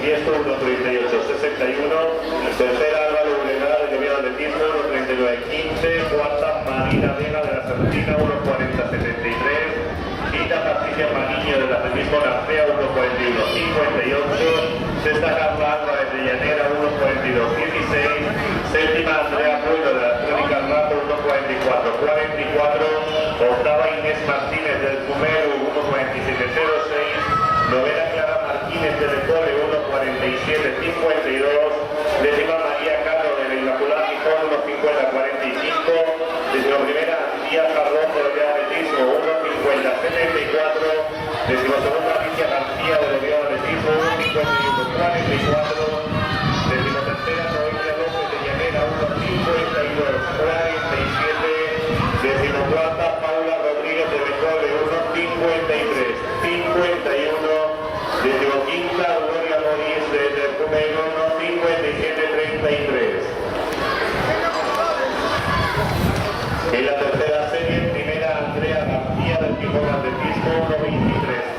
Bisiesto 1:38.61. Tercera Álvaro Urenal de Oviedo Atletismo 1:39.15. Cuarta Marina Vega de la Serpentina 1:40.73. Quinta Patricia Maniño del Atletismo Narcea 1:41.58. Sexta Carla Álvarez de Llanera 1:42.16. Séptima Andrea Pueblo de la Crónica Rato 1:44.44. Octava Inés Martínez del Cumero 1:47.06. Novena Clara Martínez de Lecole 1:47.52. Décima María Caro de la Inmaculada Gijón 1:50.45. Décima primera Díaz Jarrón de Oviedo Atletismo 1:50.74. Décima segunda Alicia García de Oviedo Atletismo 1:51.44. Décima tercera Noelia López de Llanera 1:52.47. Décima cuarta Paula Rodríguez de Lecole 1:53.51. Décimo quinta Gloria Morís de Cumero 1:57.33. En la tercera serie, primera Andrea García del Gijón Atletismo 1:23.